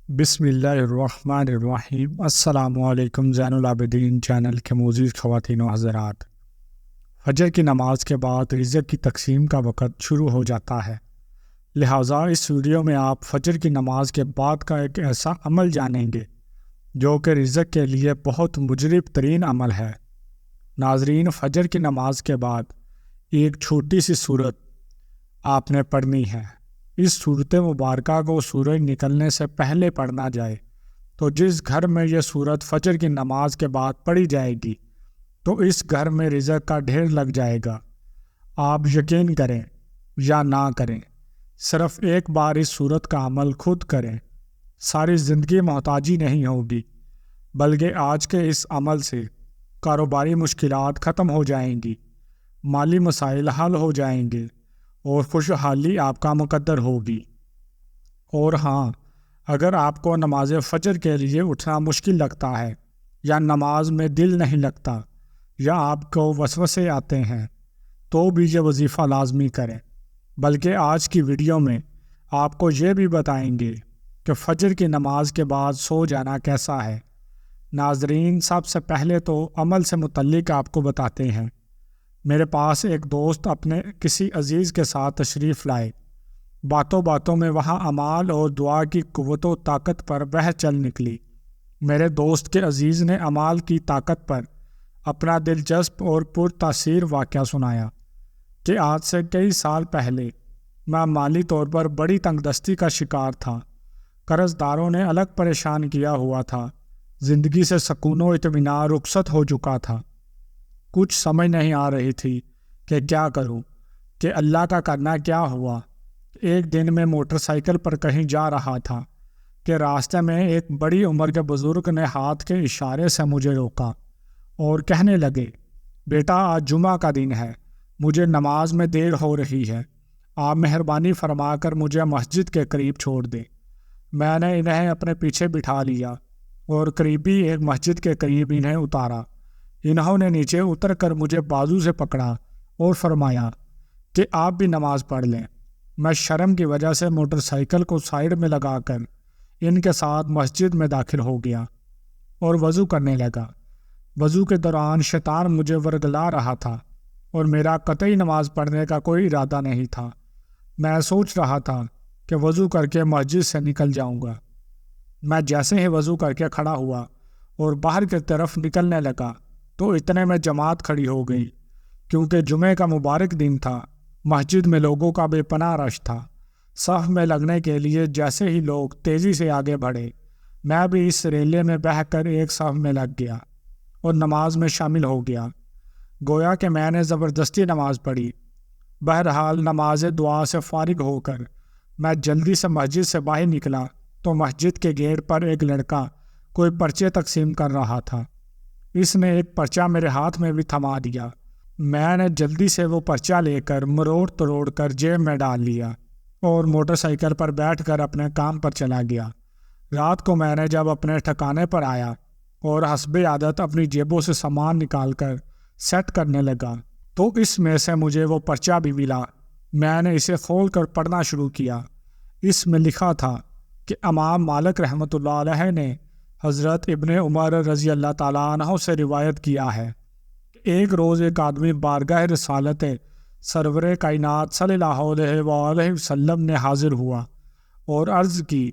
بسم اللہ الرحمن الرحیم۔ السلام علیکم زین العابدین چینل کے معزز خواتین و حضرات۔ فجر کی نماز کے بعد رزق کی تقسیم کا وقت شروع ہو جاتا ہے، لہٰذا اس ویڈیو میں آپ فجر کی نماز کے بعد کا ایک ایسا عمل جانیں گے جو کہ رزق کے لیے بہت مجرب ترین عمل ہے۔ ناظرین، فجر کی نماز کے بعد ایک چھوٹی سی سورت آپ نے پڑھنی ہے۔ اس سورت مبارکہ کو سورج نکلنے سے پہلے پڑھنا جائے تو جس گھر میں یہ سورت فجر کی نماز کے بعد پڑھی جائے گی تو اس گھر میں رزق کا ڈھیر لگ جائے گا۔ آپ یقین کریں یا نہ کریں، صرف ایک بار اس سورت کا عمل خود کریں، ساری زندگی محتاجی نہیں ہوگی، بلکہ آج کے اس عمل سے کاروباری مشکلات ختم ہو جائیں گی، مالی مسائل حل ہو جائیں گے اور خوشحالی آپ کا مقدر ہوگی۔ اور ہاں، اگر آپ کو نماز فجر کے لیے اٹھنا مشکل لگتا ہے یا نماز میں دل نہیں لگتا یا آپ کو وسوسے آتے ہیں تو بھی یہ وظیفہ لازمی کریں، بلکہ آج کی ویڈیو میں آپ کو یہ بھی بتائیں گے کہ فجر کی نماز کے بعد سو جانا کیسا ہے۔ ناظرین، سب سے پہلے تو عمل سے متعلق آپ کو بتاتے ہیں۔ میرے پاس ایک دوست اپنے کسی عزیز کے ساتھ تشریف لائے، باتوں باتوں میں وہاں اعمال اور دعا کی قوت و طاقت پر بحث چل نکلی۔ میرے دوست کے عزیز نے اعمال کی طاقت پر اپنا دلچسپ اور پرتاثیر واقعہ سنایا کہ آج سے کئی سال پہلے میں مالی طور پر بڑی تنگ دستی کا شکار تھا، قرض داروں نے الگ پریشان کیا ہوا تھا، زندگی سے سکون و اطمینان رخصت ہو چکا تھا، کچھ سمجھ نہیں آ رہی تھی کہ کیا کروں، کہ اللہ کا کرنا کیا ہوا۔ ایک دن میں موٹر سائیکل پر کہیں جا رہا تھا کہ راستے میں ایک بڑی عمر کے بزرگ نے ہاتھ کے اشارے سے مجھے روکا اور کہنے لگے، بیٹا، آج جمعہ کا دن ہے، مجھے نماز میں دیر ہو رہی ہے، آپ مہربانی فرما کر مجھے مسجد کے قریب چھوڑ دیں۔ میں نے انہیں اپنے پیچھے بٹھا لیا اور قریبی ایک مسجد کے قریب انہیں اتارا۔ انہوں نے نیچے اتر کر مجھے بازو سے پکڑا اور فرمایا کہ آپ بھی نماز پڑھ لیں۔ میں شرم کی وجہ سے موٹر سائیکل کو سائیڈ میں لگا کر ان کے ساتھ مسجد میں داخل ہو گیا اور وضو کرنے لگا۔ وضو کے دوران شیطان مجھے ورگلا رہا تھا اور میرا قطعی نماز پڑھنے کا کوئی ارادہ نہیں تھا۔ میں سوچ رہا تھا کہ وضو کر کے مسجد سے نکل جاؤں گا۔ میں جیسے ہی وضو کر کے کھڑا ہوا اور باہر کی طرف نکلنے لگا تو اتنے میں جماعت کھڑی ہو گئی، کیونکہ جمعے کا مبارک دن تھا۔ مسجد میں لوگوں کا بے پناہ رش تھا۔ صف میں لگنے کے لیے جیسے ہی لوگ تیزی سے آگے بڑھے، میں بھی اس ریلے میں بہہ کر ایک صف میں لگ گیا اور نماز میں شامل ہو گیا، گویا کہ میں نے زبردستی نماز پڑھی۔ بہرحال نماز دعا سے فارغ ہو کر میں جلدی سے مسجد سے باہر نکلا تو مسجد کے گیٹ پر ایک لڑکا کوئی پرچے تقسیم کر رہا تھا۔ اس نے ایک پرچہ میرے ہاتھ میں بھی تھما دیا۔ میں نے جلدی سے وہ پرچہ لے کر مروڑ تروڑ کر جیب میں ڈال لیا اور موٹر سائیکل پر بیٹھ کر اپنے کام پر چلا گیا۔ رات کو میں نے جب اپنے ٹھکانے پر آیا اور حسب عادت اپنی جیبوں سے سامان نکال کر سیٹ کرنے لگا تو اس میں سے مجھے وہ پرچہ بھی ملا۔ میں نے اسے کھول کر پڑھنا شروع کیا۔ اس میں لکھا تھا کہ امام مالک رحمۃ اللہ علیہ نے حضرت ابن عمر رضی اللہ تعالیٰ عنہ سے روایت کیا ہے کہ ایک روز ایک آدمی بارگاہ رسالت سرور کائنات صلی اللہ علیہ وآلہ وسلم نے حاضر ہوا اور عرض کی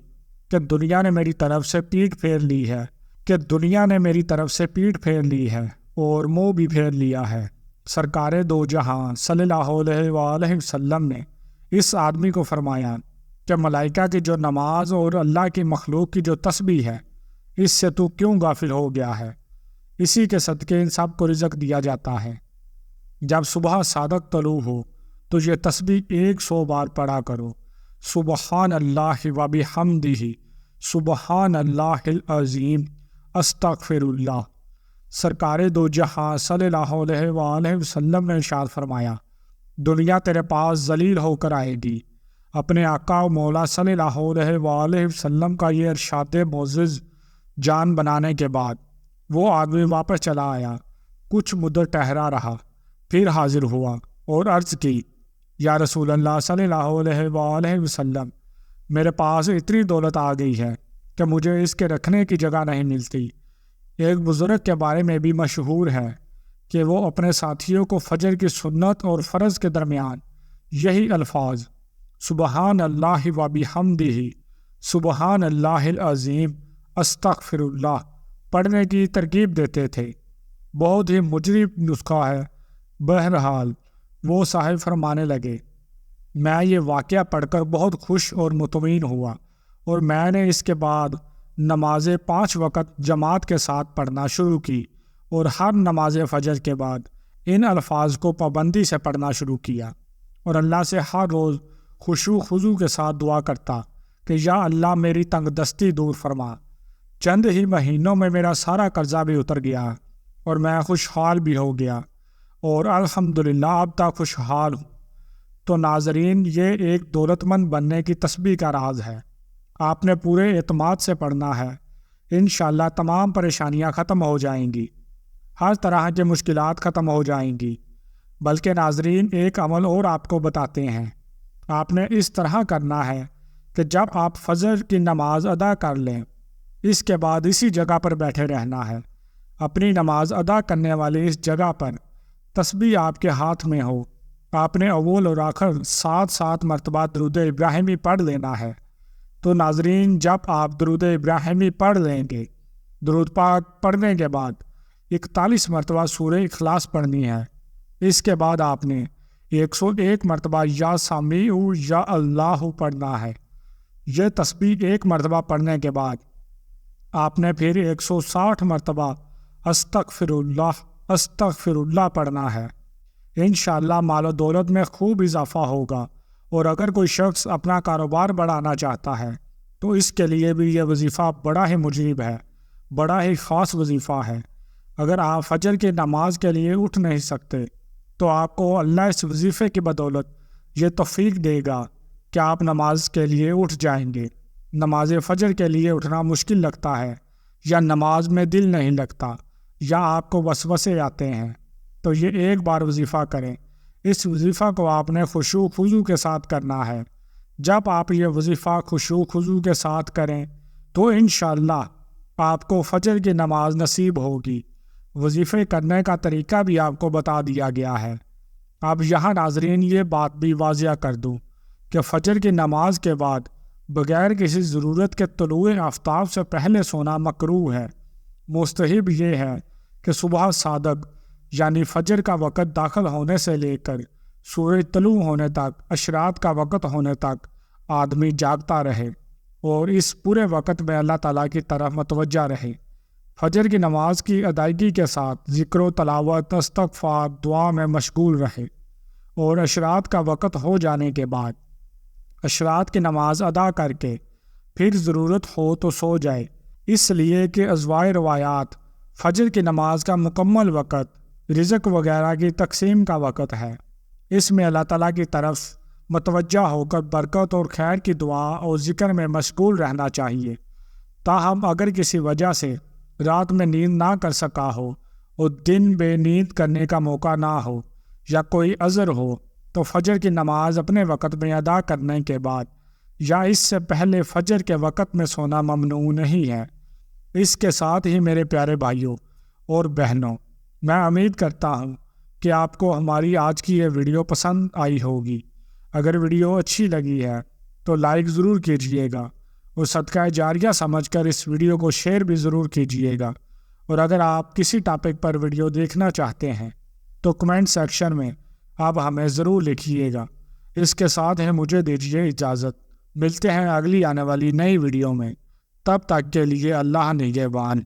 کہ دنیا نے میری طرف سے پیٹھ پھیر لی ہے اور منہ بھی پھیر لیا ہے۔ سرکار دو جہاں صلی اللہ علیہ وآلہ وسلم نے اس آدمی کو فرمایا کہ ملائکہ کی جو نماز اور اللہ کی مخلوق کی جو تسبیح ہے، اس سے تو کیوں غافل ہو گیا ہے؟ اسی کے صدقے ان سب کو رزق دیا جاتا ہے۔ جب صبح صادق طلوع ہو تو یہ تسبیح 100 بار پڑھا کرو، سبحان اللہ و بحمدہ، سبحان اللہ العظیم، استغفر اللہ۔ سرکار دو جہاں صلی اللہ علیہ وآلہ وسلم نے ارشاد فرمایا، دنیا تیرے پاس ذلیل ہو کر آئے گی۔ اپنے آقا و مولا صلی اللہ علیہ وآلہ وسلم کا یہ ارشاد معزز جان بنانے کے بعد وہ آدمی واپس چلا آیا، کچھ مدت ٹھہرا رہا، پھر حاضر ہوا اور عرض کی، یا رسول اللہ صلی اللہ علیہ وآلہ وسلم، میرے پاس اتنی دولت آ گئی ہے کہ مجھے اس کے رکھنے کی جگہ نہیں ملتی۔ ایک بزرگ کے بارے میں بھی مشہور ہے کہ وہ اپنے ساتھیوں کو فجر کی سنت اور فرض کے درمیان یہی الفاظ سبحان اللہ و بحمدہ سبحان اللہ العظیم استغفر اللہ پڑھنے کی ترغیب دیتے تھے۔ بہت ہی مجرب نسخہ ہے۔ بہرحال وہ صاحب فرمانے لگے، میں یہ واقعہ پڑھ کر بہت خوش اور مطمئن ہوا، اور میں نے اس کے بعد نمازیں 5 وقت جماعت کے ساتھ پڑھنا شروع کی، اور ہر نماز فجر کے بعد ان الفاظ کو پابندی سے پڑھنا شروع کیا، اور اللہ سے ہر روز خشوع خضوع کے ساتھ دعا کرتا کہ یا اللہ میری تنگ دستی دور فرما۔ چند ہی مہینوں میں میرا سارا قرضہ بھی اتر گیا اور میں خوشحال بھی ہو گیا، اور الحمدللہ اب تک خوشحال ہوں۔ تو ناظرین، یہ ایک دولت مند بننے کی تسبیح کا راز ہے۔ آپ نے پورے اعتماد سے پڑھنا ہے، انشاءاللہ تمام پریشانیاں ختم ہو جائیں گی، ہر طرح کے مشکلات ختم ہو جائیں گی۔ بلکہ ناظرین، ایک عمل اور آپ کو بتاتے ہیں۔ آپ نے اس طرح کرنا ہے کہ جب آپ فجر کی نماز ادا کر لیں، اس کے بعد اسی جگہ پر بیٹھے رہنا ہے۔ اپنی نماز ادا کرنے والی اس جگہ پر تسبیح آپ کے ہاتھ میں ہو، آپ نے اول اور آخر 7 مرتبہ درود ابراہیمی پڑھ لینا ہے۔ تو ناظرین، جب آپ درود ابراہیمی پڑھ لیں گے، درود پاک پڑھنے کے بعد 41 مرتبہ سورہ اخلاص پڑھنی ہے۔ اس کے بعد آپ نے 101 مرتبہ یا سمیع یا اللہ پڑھنا ہے۔ یہ تسبیح 1 مرتبہ پڑھنے کے بعد آپ نے پھر 160 مرتبہ استغفر اللہ پڑھنا ہے۔ انشاءاللہ مال و دولت میں خوب اضافہ ہوگا، اور اگر کوئی شخص اپنا کاروبار بڑھانا چاہتا ہے تو اس کے لیے بھی یہ وظیفہ بڑا ہی مجیب ہے، بڑا ہی خاص وظیفہ ہے۔ اگر آپ فجر کی نماز کے لیے اٹھ نہیں سکتے تو آپ کو اللہ اس وظیفے کی بدولت یہ توفیق دے گا کہ آپ نماز کے لیے اٹھ جائیں گے۔ نماز فجر کے لیے اٹھنا مشکل لگتا ہے، یا نماز میں دل نہیں لگتا، یا آپ کو وسوسے آتے ہیں، تو یہ ایک بار وظیفہ کریں۔ اس وظیفہ کو آپ نے خشوع خضوع کے ساتھ کرنا ہے۔ جب آپ یہ وظیفہ خشوع خضوع کے ساتھ کریں تو انشاءاللہ آپ کو فجر کی نماز نصیب ہوگی۔ وظیفے کرنے کا طریقہ بھی آپ کو بتا دیا گیا ہے۔ اب یہاں ناظرین یہ بات بھی واضح کر دوں کہ فجر کی نماز کے بعد بغیر کسی ضرورت کے طلوع آفتاب سے پہلے سونا مکروہ ہے۔ مستحب یہ ہے کہ صبح صادق یعنی فجر کا وقت داخل ہونے سے لے کر سورج طلوع ہونے تک، اشراق کا وقت ہونے تک آدمی جاگتا رہے، اور اس پورے وقت میں اللہ تعالیٰ کی طرف متوجہ رہے۔ فجر کی نماز کی ادائیگی کے ساتھ ذکر و تلاوت، استغفار، دعا میں مشغول رہے، اور اشراق کا وقت ہو جانے کے بعد اشراق کی نماز ادا کر کے پھر ضرورت ہو تو سو جائے، اس لیے کہ ازواء روایات فجر کی نماز کا مکمل وقت رزق وغیرہ کی تقسیم کا وقت ہے۔ اس میں اللہ تعالیٰ کی طرف متوجہ ہو کر برکت اور خیر کی دعا اور ذکر میں مشغول رہنا چاہیے۔ تاہم اگر کسی وجہ سے رات میں نیند نہ کر سکا ہو اور دن بے نیند کرنے کا موقع نہ ہو، یا کوئی عذر ہو، تو فجر کی نماز اپنے وقت میں ادا کرنے کے بعد یا اس سے پہلے فجر کے وقت میں سونا ممنوع نہیں ہے۔ اس کے ساتھ ہی میرے پیارے بھائیوں اور بہنوں، میں امید کرتا ہوں کہ آپ کو ہماری آج کی یہ ویڈیو پسند آئی ہوگی۔ اگر ویڈیو اچھی لگی ہے تو لائک ضرور کیجئے گا، اور صدقہ جاریہ سمجھ کر اس ویڈیو کو شیئر بھی ضرور کیجئے گا۔ اور اگر آپ کسی ٹاپک پر ویڈیو دیکھنا چاہتے ہیں تو کمنٹ سیکشن میں آپ ہمیں ضرور لکھیے گا۔ اس کے ساتھ ہی مجھے دیجیے اجازت، ملتے ہیں اگلی آنے والی نئی ویڈیو میں۔ تب تک کے لیے اللہ نگہبان۔